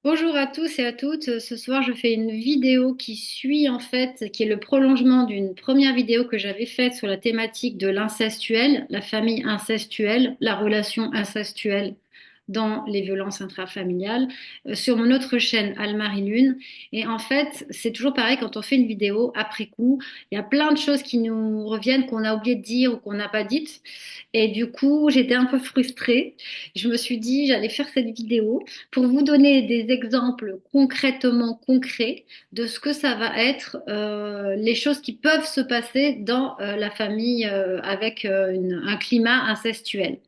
Bonjour à tous et à toutes. Ce soir, je fais une vidéo qui suit en fait, qui est le prolongement d'une première vidéo que j'avais faite sur la thématique de l'incestuel, la famille incestuelle, la relation incestuelle dans les violences intrafamiliales, sur mon autre chaîne Almarie Lune. Et en fait, c'est toujours pareil quand on fait une vidéo après coup, il y a plein de choses qui nous reviennent qu'on a oublié de dire ou qu'on n'a pas dites. Et du coup, j'étais un peu frustrée. Je me suis dit, j'allais faire cette vidéo pour vous donner des exemples concrètement concrets de ce que ça va être les choses qui peuvent se passer dans la famille avec un climat incestuel.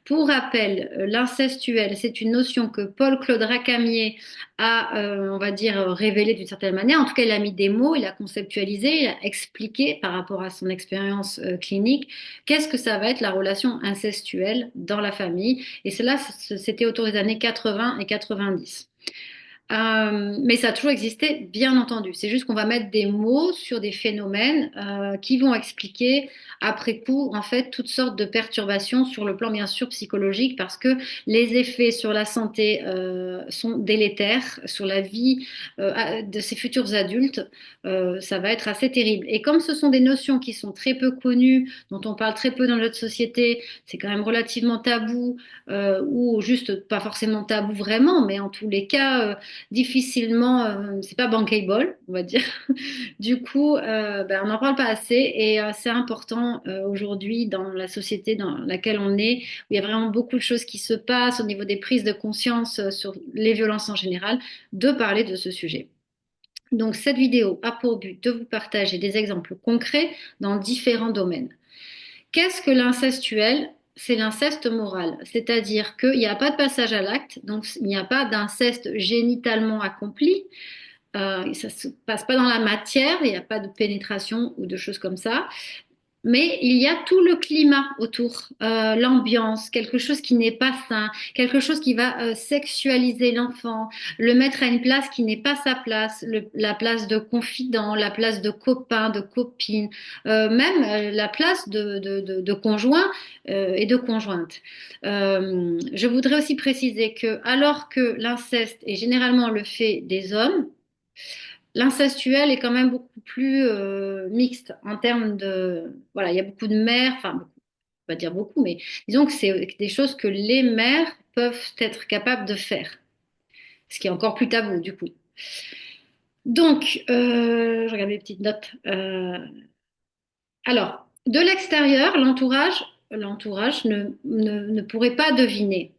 Pour rappel, l'incestuel, c'est une notion que Paul-Claude Racamier a, on va dire, révélée d'une certaine manière. En tout cas, il a mis des mots, il a conceptualisé, il a expliqué par rapport à son expérience clinique qu'est-ce que ça va être la relation incestuelle dans la famille. Et cela, c'était autour des années 80 et 90. Mais ça a toujours existé, bien entendu. C'est juste qu'on va mettre des mots sur des phénomènes qui vont expliquer après coup, en fait, toutes sortes de perturbations sur le plan, bien sûr, psychologique, parce que les effets sur la santé sont délétères, sur la vie de ces futurs adultes, ça va être assez terrible. Et comme ce sont des notions qui sont très peu connues, dont on parle très peu dans notre société, c'est quand même relativement tabou, ou juste pas forcément tabou vraiment, mais en tous les cas difficilement, c'est pas bankable, on va dire. Du coup, on n'en parle pas assez et c'est important aujourd'hui dans la société dans laquelle on est, où il y a vraiment beaucoup de choses qui se passent au niveau des prises de conscience sur les violences en général, de parler de ce sujet. Donc, cette vidéo a pour but de vous partager des exemples concrets dans différents domaines. Qu'est-ce que l'incestuel? C'est l'inceste moral, c'est-à-dire qu'il n'y a pas de passage à l'acte, donc il n'y a pas d'inceste génitalement accompli, ça ne se passe pas dans la matière, il n'y a pas de pénétration ou de choses comme ça, mais il y a tout le climat autour, l'ambiance, quelque chose qui n'est pas sain, quelque chose qui va sexualiser l'enfant, le mettre à une place qui n'est pas sa place, la place de confident, la place de copain, de copine, même la place de conjoint et de conjointe. Je voudrais aussi préciser que alors que l'inceste est généralement le fait des hommes, l'incestuel est quand même beaucoup plus mixte en termes de... Voilà, il y a beaucoup de mères, enfin, beaucoup, on va dire beaucoup, mais disons que c'est des choses que les mères peuvent être capables de faire, ce qui est encore plus tabou du coup. Donc, je regarde mes petites notes. Alors, de l'extérieur, l'entourage ne pourrait pas deviner.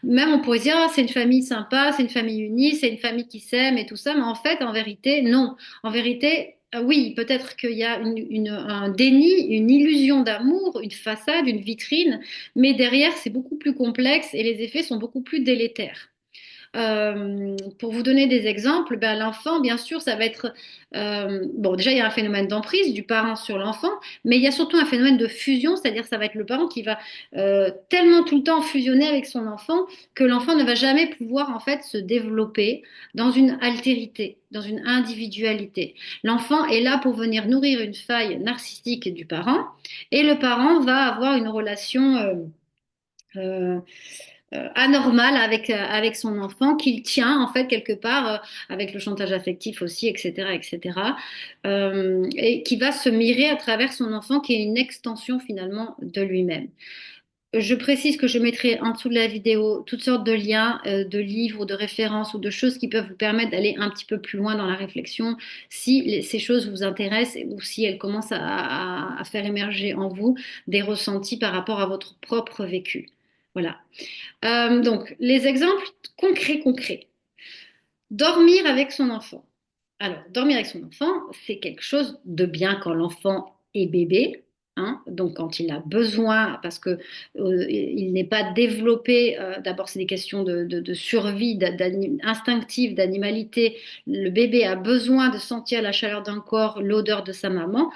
Même on pourrait dire, ah, c'est une famille sympa, c'est une famille unie, c'est une famille qui s'aime et tout ça, mais en fait, en vérité, non. En vérité, oui, peut-être qu'il y a un déni, une illusion d'amour, une façade, une vitrine, mais derrière, c'est beaucoup plus complexe et les effets sont beaucoup plus délétères. Pour vous donner des exemples, ben, l'enfant, bien sûr, ça va être... bon, déjà, il y a un phénomène d'emprise du parent sur l'enfant, mais il y a surtout un phénomène de fusion, c'est-à-dire ça va être le parent qui va tellement tout le temps fusionner avec son enfant que l'enfant ne va jamais pouvoir, en fait, se développer dans une altérité, dans une individualité. L'enfant est là pour venir nourrir une faille narcissique du parent, et le parent va avoir une relation... euh, anormal avec son enfant qu'il tient en fait quelque part avec le chantage affectif aussi, etc., etc., et qui va se mirer à travers son enfant qui est une extension finalement de lui-même. Je précise que je mettrai en dessous de la vidéo toutes sortes de liens, de livres ou de références ou de choses qui peuvent vous permettre d'aller un petit peu plus loin dans la réflexion si ces choses vous intéressent ou si elles commencent à faire émerger en vous des ressentis par rapport à votre propre vécu. Voilà. Donc, les exemples concrets. Dormir avec son enfant. Alors, dormir avec son enfant, c'est quelque chose de bien quand l'enfant est bébé. Hein, donc, quand il a besoin, parce que il n'est pas développé, d'abord, c'est des questions de survie, instinctive, d'animalité. Le bébé a besoin de sentir la chaleur d'un corps, l'odeur de sa maman.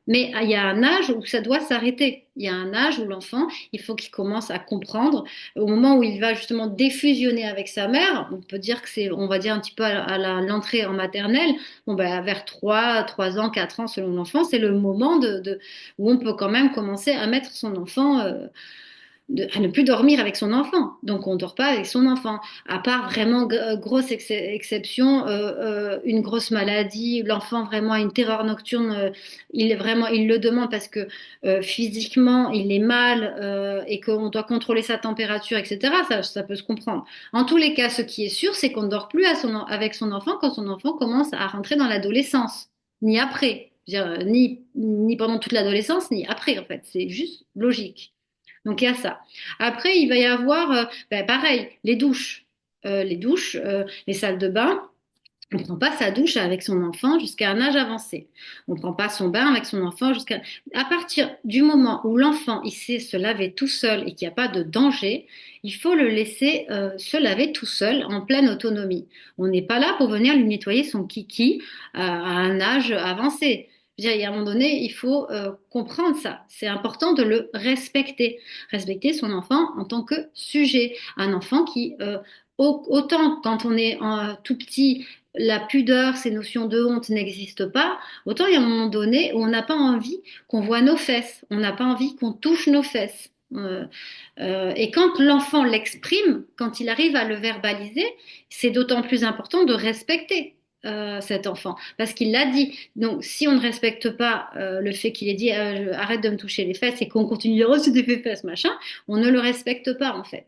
Mais il y a un âge où ça doit s'arrêter. Il y a un âge où l'enfant, il faut qu'il commence à comprendre. Au moment où il va justement défusionner avec sa mère, on peut dire que c'est, on va dire un petit peu à l'entrée en maternelle, bon, ben, vers 3 ans, 4 ans selon l'enfant, c'est le moment où on peut quand même commencer à mettre son enfant à ne plus dormir avec son enfant. Donc on ne dort pas avec son enfant, à part vraiment grosse exception, une grosse maladie, l'enfant vraiment a une terreur nocturne, il le demande parce que physiquement il est mal et qu'on doit contrôler sa température, etc. Ça peut se comprendre. En tous les cas, ce qui est sûr, c'est qu'on ne dort plus avec son enfant quand son enfant commence à rentrer dans l'adolescence, ni après. Je veux dire, ni pendant toute l'adolescence, ni après, en fait. C'est juste logique. Donc il y a ça. Après, il va y avoir, ben, pareil, les salles de bain. On ne prend pas sa douche avec son enfant jusqu'à un âge avancé. On ne prend pas son bain avec son enfant jusqu'à... À partir du moment où l'enfant il sait se laver tout seul et qu'il n'y a pas de danger, il faut le laisser se laver tout seul en pleine autonomie. On n'est pas là pour venir lui nettoyer son kiki à un âge avancé. Je veux dire, il y a un moment donné, il faut comprendre ça. C'est important de le respecter. Respecter son enfant en tant que sujet. Un enfant qui, autant quand on est tout petit, la pudeur, ces notions de honte n'existent pas, autant il y a un moment donné où on n'a pas envie qu'on voit nos fesses, on n'a pas envie qu'on touche nos fesses. Et quand l'enfant l'exprime, quand il arrive à le verbaliser, c'est d'autant plus important de respecter cet enfant, parce qu'il l'a dit. Donc, si on ne respecte pas le fait qu'il ait dit arrête de me toucher les fesses et qu'on continue de dire oh, c'est des fesses, machin, on ne le respecte pas en fait.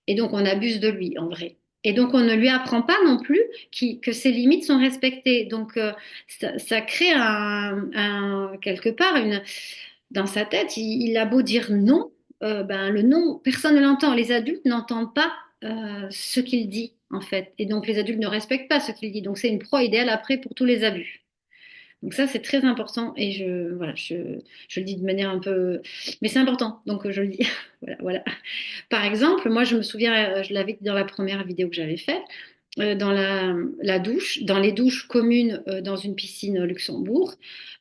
Et donc, on abuse de lui, en vrai. Et donc, on ne lui apprend pas non plus que ses limites sont respectées. Donc, ça crée quelque part, dans sa tête, il a beau dire non, ben, le non, personne ne l'entend. Les adultes n'entendent pas ce qu'il dit, en fait. Et donc, les adultes ne respectent pas ce qu'il dit. Donc, c'est une proie idéale après pour tous les abus. Donc ça, c'est très important et voilà, je le dis de manière un peu... Mais c'est important, donc je le dis. Voilà, voilà. Par exemple, moi, je me souviens, je l'avais dit dans la première vidéo que j'avais faite, dans la douche, dans les douches communes dans une piscine au Luxembourg,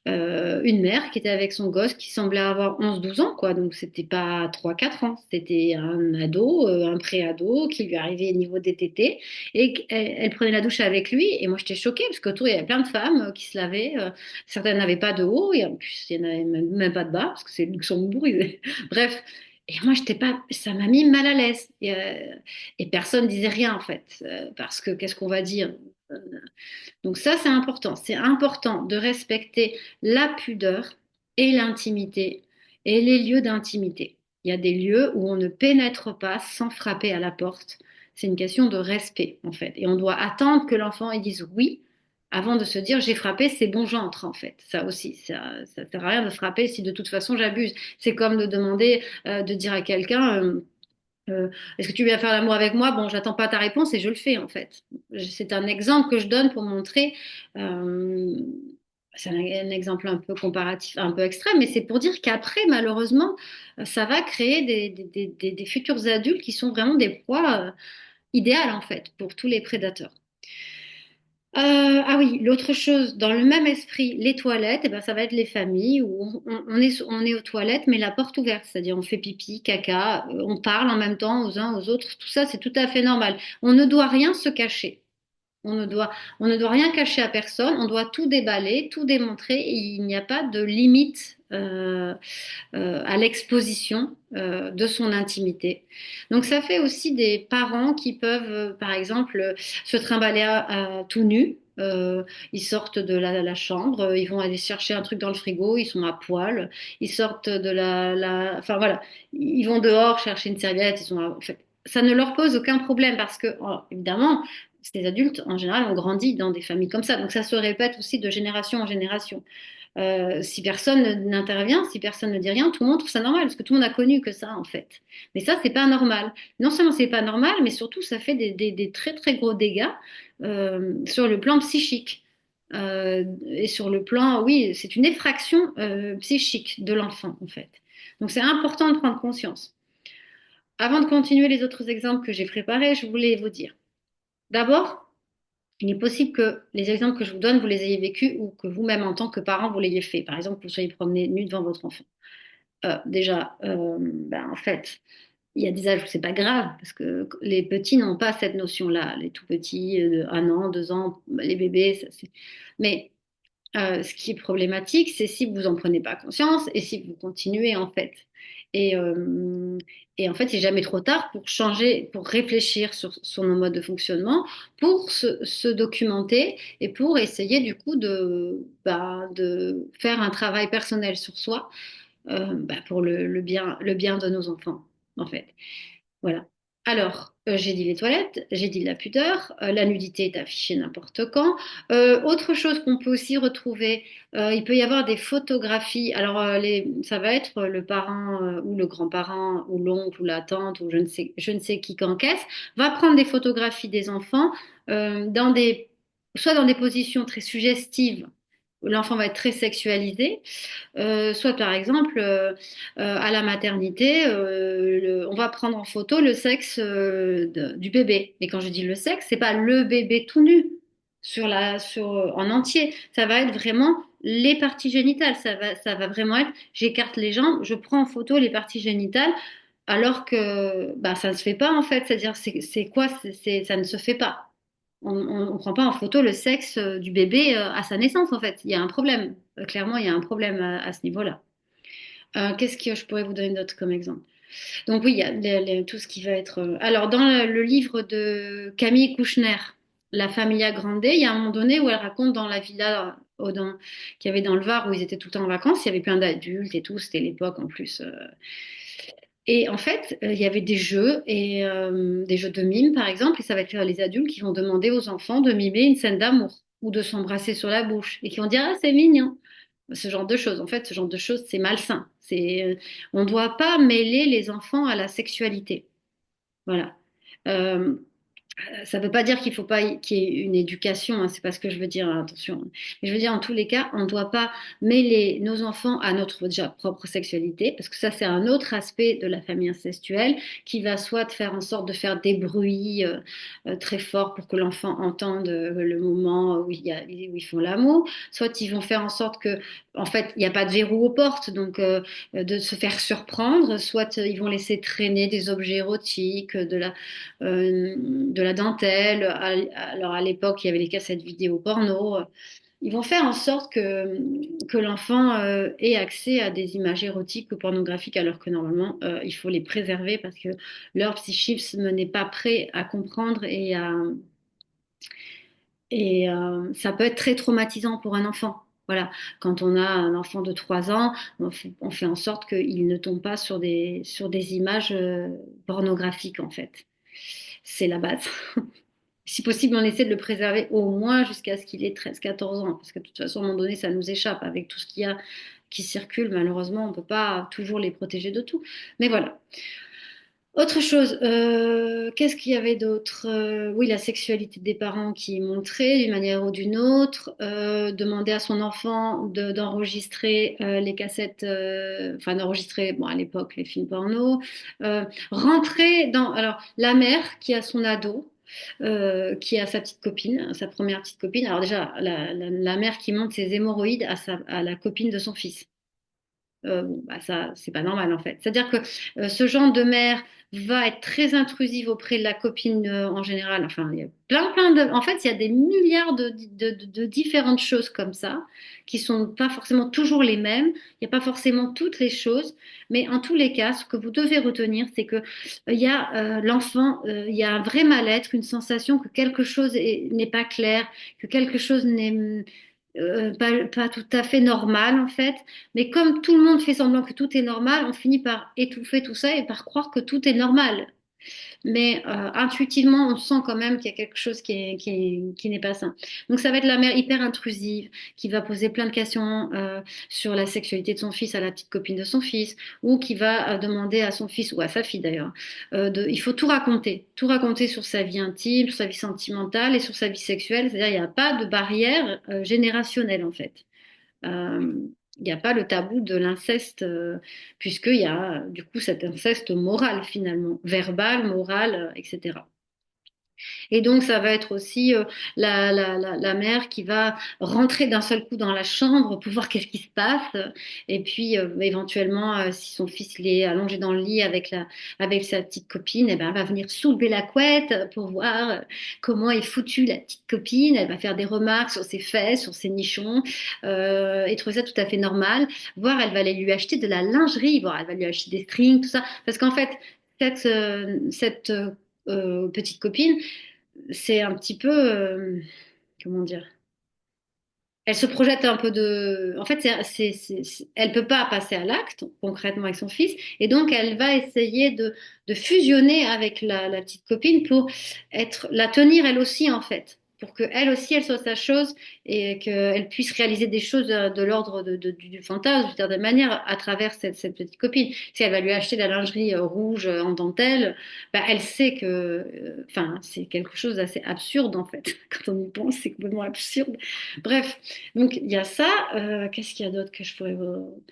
une mère qui était avec son gosse qui semblait avoir 11 12 ans, quoi. Donc, c'était pas 3 4 ans, c'était un ado, un pré-ado qui lui arrivait au niveau des tétés et elle prenait la douche avec lui. Et moi, j'étais choquée parce qu'autour, il y avait plein de femmes qui se lavaient. Certaines n'avaient pas de haut et en plus, il n'y en avait même pas de bas parce que c'est le Luxembourg. Bref. Et moi, j'étais pas, ça m'a mis mal à l'aise. Et personne disait rien, en fait, parce que qu'est-ce qu'on va dire? Euh, Donc ça, c'est important. C'est important de respecter la pudeur et l'intimité et les lieux d'intimité. Il y a des lieux où on ne pénètre pas sans frapper à la porte. C'est une question de respect, en fait. Et on doit attendre que l'enfant il dise oui avant de se dire j'ai frappé, c'est bon, j'entre, en fait. Ça aussi, ça sert à rien de frapper si de toute façon j'abuse. C'est comme de demander, de dire à quelqu'un est-ce que tu viens faire l'amour avec moi? Bon, j'attends pas ta réponse et je le fais en fait. C'est un exemple que je donne pour montrer. euh, c'est un exemple un peu comparatif, un peu extrême, mais c'est pour dire qu'après, malheureusement, ça va créer des futurs adultes qui sont vraiment des proies idéales en fait pour tous les prédateurs. Ah oui, l'autre chose, dans le même esprit, les toilettes, eh ben, ça va être les familles où on est aux toilettes, mais la porte ouverte, c'est-à-dire on fait pipi, caca, on parle en même temps aux uns aux autres, tout ça c'est tout à fait normal. On ne doit rien se cacher. On ne doit rien cacher à personne, on doit tout déballer, tout démontrer, et il n'y a pas de limite à l'exposition de son intimité. Donc ça fait aussi des parents qui peuvent, par exemple, se trimballer tout nus. Ils sortent de la chambre, ils vont aller chercher un truc dans le frigo, ils sont à poil, ils sortent de enfin voilà, ils vont dehors chercher une serviette, en fait, ça ne leur pose aucun problème parce que, évidemment, ces adultes, en général, ont grandi dans des familles comme ça. Donc, ça se répète aussi de génération en génération. Si personne n'intervient, si personne ne dit rien, tout le monde trouve ça normal, parce que tout le monde a connu que ça, en fait. Mais ça, c'est pas normal. Non seulement c'est pas normal, mais surtout, ça fait des très, très gros dégâts sur le plan psychique. Et sur le plan, oui, c'est une effraction psychique de l'enfant, en fait. Donc, c'est important de prendre conscience. Avant de continuer les autres exemples que j'ai préparés, je voulais vous dire. D'abord, il est possible que les exemples que je vous donne, vous les ayez vécus ou que vous-même, en tant que parent, vous l'ayez fait. Par exemple, que vous soyez promené nu devant votre enfant. Déjà, ben, en fait, il y a des âges où c'est pas grave parce que les petits n'ont pas cette notion-là. Les tout petits, de 1 an, 2 ans, les bébés, ça, c'est... Mais ce qui est problématique, c'est si vous en prenez pas conscience et si vous continuez, en fait. Et, et en fait, c'est jamais trop tard pour changer, pour réfléchir sur nos modes de fonctionnement, pour se documenter et pour essayer du coup de faire un travail personnel sur soi pour le bien de nos enfants, en fait. Voilà. Alors, j'ai dit les toilettes, j'ai dit la pudeur, la nudité est affichée n'importe quand. Autre chose qu'on peut aussi retrouver, il peut y avoir des photographies. Alors, ça va être le parent ou le grand-parent ou l'oncle ou la tante ou je ne sais qui qu'encaisse, va prendre des photographies des enfants soit dans des positions très suggestives, où l'enfant va être très sexualisé, soit par exemple à la maternité, on va prendre en photo le sexe du bébé. Et quand je dis le sexe, c'est pas le bébé tout nu en entier. Ça va être vraiment les parties génitales. Ça va vraiment être, j'écarte les jambes, je prends en photo les parties génitales. Alors que bah, ça ne se fait pas en fait, c'est-à-dire c'est quoi? Ça ne se fait pas. On ne prend pas en photo le sexe du bébé à sa naissance, en fait. Il y a un problème. Clairement, il y a un problème à ce niveau-là. Qu'est-ce que je pourrais vous donner d'autre comme exemple? Donc oui, il y a tout ce qui va être... Alors, dans le livre de Camille Kouchner, La Familia Grande, il y a un moment donné où elle raconte dans la villa qu'il y avait dans le Var, où ils étaient tout le temps en vacances, il y avait plein d'adultes et tout, c'était l'époque en plus. Et en fait, il y avait des jeux et des jeux de mime, par exemple, et ça va être les adultes qui vont demander aux enfants de mimer une scène d'amour ou de s'embrasser sur la bouche et qui vont dire ah c'est mignon. Ce genre de choses. En fait, ce genre de choses, c'est malsain. On ne doit pas mêler les enfants à la sexualité. Voilà. Euh, Ça ne veut pas dire qu'il faut pas qu'il y ait une éducation, hein, c'est pas ce que je veux dire, hein, attention. Mais je veux dire, en tous les cas, on ne doit pas mêler nos enfants à notre déjà propre sexualité, parce que ça, c'est un autre aspect de la famille incestuelle qui va soit faire en sorte de faire des bruits très forts pour que l'enfant entende le moment où ils font l'amour, soit ils vont faire en sorte que, en fait, il n'y a pas de verrou aux portes, donc de se faire surprendre, soit ils vont laisser traîner des objets érotiques, de la dentelle. Alors à l'époque, il y avait les cassettes vidéo porno. Ils vont faire en sorte que l'enfant ait accès à des images érotiques ou pornographiques, alors que normalement, il faut les préserver parce que leur psychisme n'est pas prêt à comprendre et ça peut être très traumatisant pour un enfant. Voilà, quand on a un enfant de 3 ans, on fait en sorte qu'il ne tombe pas sur des images pornographiques, en fait. C'est la base. Si possible, on essaie de le préserver au moins jusqu'à ce qu'il ait 13 14 ans, parce que de toute façon, à un moment donné, ça nous échappe. Avec tout ce qu'il y a qui circule, malheureusement, on ne peut pas toujours les protéger de tout. Mais voilà. Autre chose, qu'est-ce qu'il y avait d'autre? Oui, la sexualité des parents qui est montrée d'une manière ou d'une autre. Demander à son enfant d'enregistrer les cassettes, enfin d'enregistrer, bon, à l'époque, les films porno. Rentrer dans... Alors, la mère qui a son ado, qui a sa petite copine, sa première petite copine. Alors déjà, la mère qui montre ses hémorroïdes à la copine de son fils. Bon, bah ça, c'est pas normal en fait. C'est-à-dire que ce genre de mère va être très intrusive auprès de la copine en général. Enfin, il y a plein de. En fait, il y a des milliards de différentes choses comme ça qui sont pas forcément toujours les mêmes. Il n'y a pas forcément toutes les choses, mais en tous les cas, ce que vous devez retenir, c'est que il y a l'enfant, il y a un vrai mal-être, une sensation que quelque chose n'est pas clair, que quelque chose n'est pas tout à fait normal en fait. Mais comme tout le monde fait semblant que tout est normal, on finit par étouffer tout ça et par croire que tout est normal. Mais intuitivement, on sent quand même qu'il y a quelque chose qui n'est pas sain. Donc ça va être la mère hyper intrusive qui va poser plein de questions sur la sexualité de son fils à la petite copine de son fils, ou qui va demander à son fils ou à sa fille d'ailleurs, il faut tout raconter sur sa vie intime, sur sa vie sentimentale et sur sa vie sexuelle. C'est-à-dire il n'y a pas de barrière générationnelle en fait. Euh, il n'y a pas le tabou de l'inceste, puisqu'il y a du coup cet inceste moral finalement, verbal, moral, etc. Et donc, ça va être aussi la mère qui va rentrer d'un seul coup dans la chambre pour voir qu'est-ce qui se passe. Et puis, éventuellement, si son fils il est allongé dans le lit avec sa petite copine, eh ben, elle va venir soulever la couette pour voir comment est foutue la petite copine. Elle va faire des remarques sur ses fesses, sur ses nichons, et trouver ça tout à fait normal. Voire, elle va aller lui acheter de la lingerie, voire elle va lui acheter des strings, tout ça. Parce qu'en fait, cette petite copine, c'est un petit peu, comment dire, elle se projette un peu de, en fait, elle peut pas passer à l'acte concrètement avec son fils, et donc elle va essayer de fusionner avec la petite copine pour la tenir elle aussi en fait, pour que elle aussi elle soit sa chose et qu'elle puisse réaliser des choses de l'ordre du fantasme, d'une certaine manière, à travers cette petite copine. Si elle va lui acheter de la lingerie rouge en dentelle, bah, elle sait que, enfin, c'est quelque chose d'assez absurde en fait. Quand on y pense, c'est complètement absurde. Bref, donc il y a ça. Qu'est-ce qu'il y a d'autre que je pourrais vous...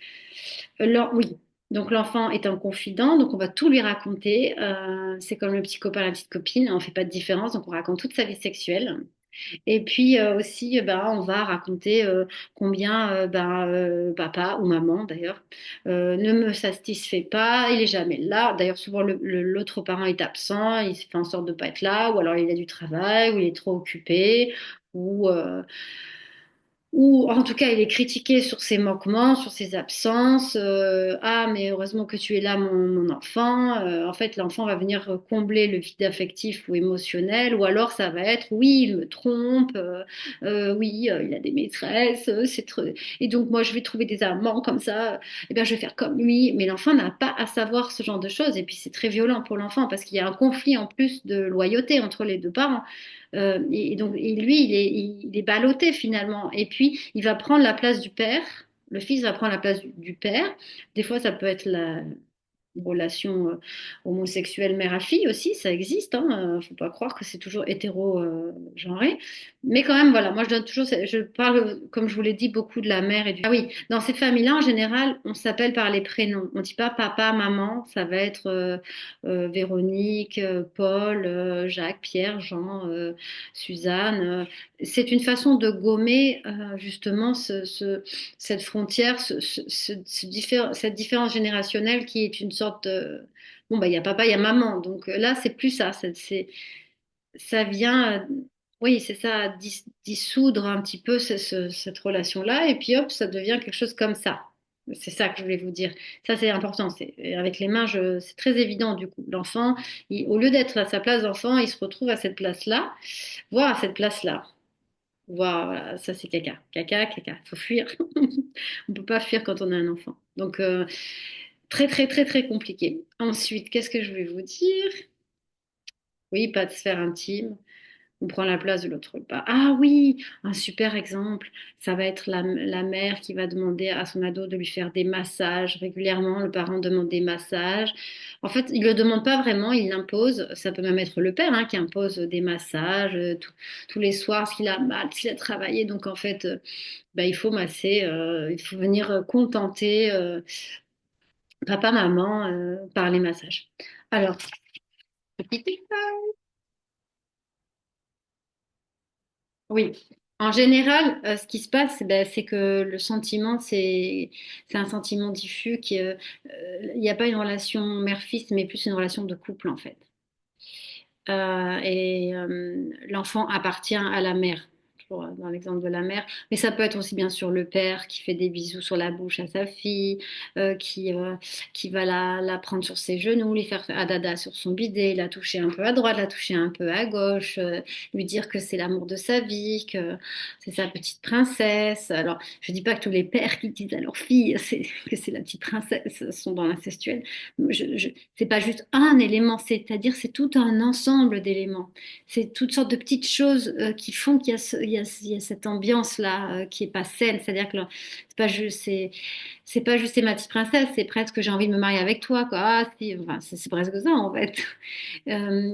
Oui. Donc l'enfant est un confident, donc on va tout lui raconter. C'est comme le petit copain, la petite copine, on fait pas de différence, donc on raconte toute sa vie sexuelle. Et puis aussi, ben, on va raconter combien papa ou maman d'ailleurs ne me satisfait pas, il est jamais là. D'ailleurs, souvent l'autre parent est absent, il fait en sorte de pas être là, ou alors il a du travail, ou il est trop occupé, ou ou en tout cas, il est critiqué sur ses manquements, sur ses absences. Ah, mais heureusement que tu es là, mon enfant. En fait, l'enfant va venir combler le vide affectif ou émotionnel, ou alors ça va être, oui, il me trompe, oui, il a des maîtresses, et donc moi, je vais trouver des amants comme ça. Eh bien, je vais faire comme lui. Mais l'enfant n'a pas à savoir ce genre de choses, et puis c'est très violent pour l'enfant parce qu'il y a un conflit en plus de loyauté entre les deux parents. Et donc, lui, il est ballotté finalement. Et puis, il va prendre la place du père. Le fils va prendre la place du père. Des fois, ça peut être la relation homosexuelle mère à fille aussi, ça existe. Hein. Faut pas croire que c'est toujours hétéro-genré. Mais quand même, voilà, moi je donne toujours, je parle, comme je vous l'ai dit, beaucoup de la mère et du... Ah oui, dans ces familles-là, en général, on s'appelle par les prénoms. On dit pas papa, maman, ça va être Véronique, Paul, Jacques, Pierre, Jean, Suzanne. C'est une façon de gommer justement cette frontière, cette différence générationnelle qui est une sorte de... Bon, bah, il y a papa, il y a maman. Donc là, c'est plus ça. Ça vient, oui, c'est ça, dissoudre un petit peu cette relation-là. Et puis hop, ça devient quelque chose comme ça. C'est ça que je voulais vous dire. Ça, c'est important. Avec les mains, c'est très évident du coup. L'enfant, au lieu d'être à sa place d'enfant, il se retrouve à cette place-là, voire à cette place-là. Voilà, ça c'est caca. Caca, caca. Il faut fuir. On peut pas fuir quand on a un enfant. Donc, très, très, très, très compliqué. Ensuite, qu'est-ce que je voulais vous dire? Oui, pas de sphère intime. On prend la place de l'autre part. Ah oui, un super exemple. Ça va être la mère qui va demander à son ado de lui faire des massages régulièrement. Le parent demande des massages. En fait, il ne le demande pas vraiment, il l'impose. Ça peut même être le père hein, qui impose des massages tous les soirs s'il a mal, s'il a travaillé. Donc en fait, bah, il faut masser, il faut venir contenter papa, maman par les massages. Alors, petit oui. En général, ce qui se passe, ben, c'est que le sentiment, c'est un sentiment diffus il n'y a pas une relation mère-fils, mais plus une relation de couple en fait. L'enfant appartient à la mère, toujours dans l'exemple de la mère, mais ça peut être aussi bien sûr le père qui fait des bisous sur la bouche à sa fille, qui va la prendre sur ses genoux, lui faire un dada sur son bidet, la toucher un peu à droite, la toucher un peu à gauche, lui dire que c'est l'amour de sa vie, que c'est sa petite princesse. Alors, je dis pas que tous les pères qui disent à leur fille que c'est la petite princesse sont dans l'incestuel. C'est pas juste un élément, c'est-à-dire c'est tout un ensemble d'éléments. C'est toutes sortes de petites choses qui font qu'il y a, il y a cette ambiance-là qui est pas saine. C'est-à-dire que là, c'est pas juste c'est ma petite princesse, c'est presque j'ai envie de me marier avec toi, quoi. Ah, si, enfin, c'est presque ça en fait.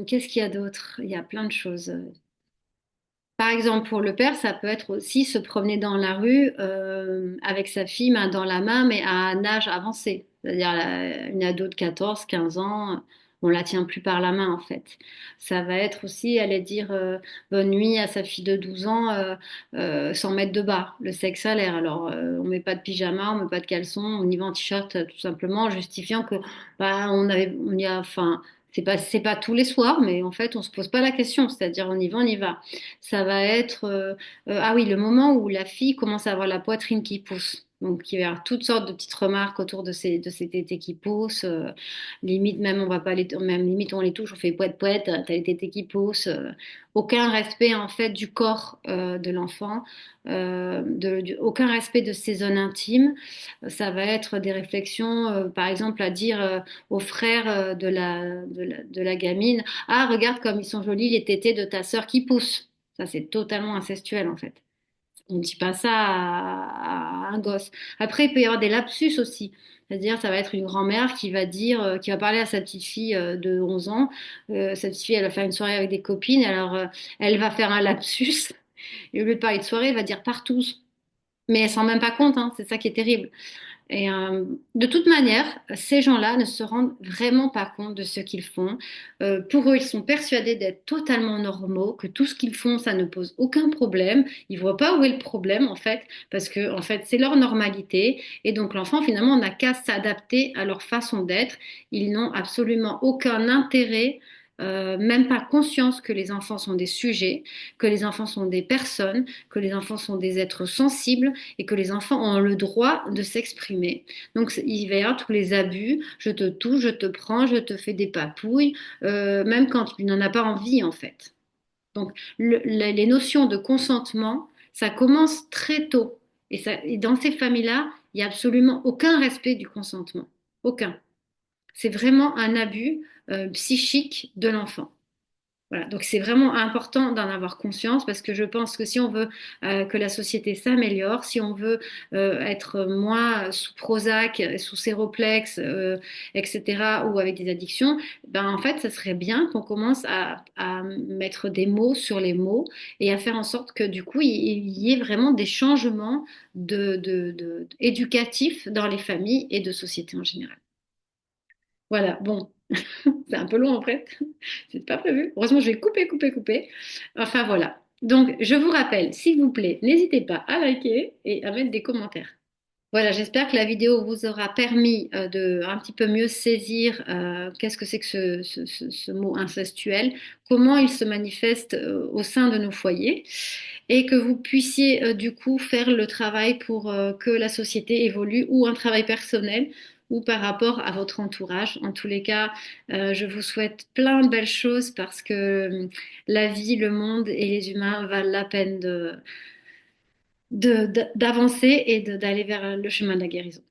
Qu'est-ce qu'il y a d'autre? Il y a plein de choses. Par exemple, pour le père, ça peut être aussi se promener dans la rue avec sa fille main dans la main, mais à un âge avancé. C'est-à-dire une ado de 14, 15 ans. on la tient plus par la main en fait. Ça va être aussi aller dire bonne nuit à sa fille de 12 ans sans mettre de bas, le sexe à l'air. Alors on met pas de pyjama, on met pas de caleçon, on y va en t-shirt tout simplement, justifiant que bah, on y a, enfin. C'est pas tous les soirs, mais en fait, on se pose pas la question, c'est-à-dire on y va, on y va. Ça va être, ah oui, le moment où la fille commence à avoir la poitrine qui pousse. Donc, il va y avoir toutes sortes de petites remarques autour de ces tétés qui poussent. Limite, même, on va pas les, même limite, on les touche, on fait poète poète, t'as les tétés qui poussent. Aucun respect, en fait, du corps de l'enfant, aucun respect de ses zones intimes. Ça va être des réflexions, par exemple, à dire aux frères de la gamine, ah, regarde comme ils sont jolis les tétés de ta sœur qui poussent. Ça, c'est totalement incestuel, en fait. On ne dit pas ça à un gosse. Après, il peut y avoir des lapsus aussi. C'est-à-dire, ça va être une grand-mère qui va dire, qui va parler à sa petite fille de 11 ans. Cette fille, elle va faire une soirée avec des copines. Alors, elle va faire un lapsus. Et au lieu de parler de soirée, elle va dire partous. Mais elle s'en rend même pas compte, hein. C'est ça qui est terrible. Et de toute manière, ces gens-là ne se rendent vraiment pas compte de ce qu'ils font. Pour eux, ils sont persuadés d'être totalement normaux, que tout ce qu'ils font, ça ne pose aucun problème. Ils voient pas où est le problème, en fait, parce que, en fait, c'est leur normalité. Et donc, l'enfant, finalement, n'a qu'à s'adapter à leur façon d'être. Ils n'ont absolument aucun intérêt, même pas conscience que les enfants sont des sujets, que les enfants sont des personnes, que les enfants sont des êtres sensibles et que les enfants ont le droit de s'exprimer. Donc il va y avoir tous les abus, je te touche, je te prends, je te fais des papouilles, même quand tu n'en as pas envie en fait. Donc les notions de consentement, ça commence très tôt. Et dans ces familles-là, il n'y a absolument aucun respect du consentement. Aucun. C'est vraiment un abus psychique de l'enfant. Voilà, donc c'est vraiment important d'en avoir conscience parce que je pense que si on veut que la société s'améliore, si on veut être moins sous Prozac, sous Séroplex, etc., ou avec des addictions, ben en fait, ça serait bien qu'on commence à mettre des mots sur les mots et à faire en sorte que du coup, il y ait vraiment des changements éducatifs dans les familles et de société en général. Voilà, bon, c'est un peu long en fait. C'est pas prévu. Heureusement, je vais couper, couper, couper. Enfin voilà. Donc, je vous rappelle, s'il vous plaît, n'hésitez pas à liker et à mettre des commentaires. Voilà, j'espère que la vidéo vous aura permis de un petit peu mieux saisir qu'est-ce que c'est que ce mot incestuel, comment il se manifeste au sein de nos foyers et que vous puissiez du coup faire le travail pour que la société évolue ou un travail personnel ou par rapport à votre entourage. En tous les cas, je vous souhaite plein de belles choses parce que la vie, le monde et les humains valent la peine d'avancer et d'aller vers le chemin de la guérison.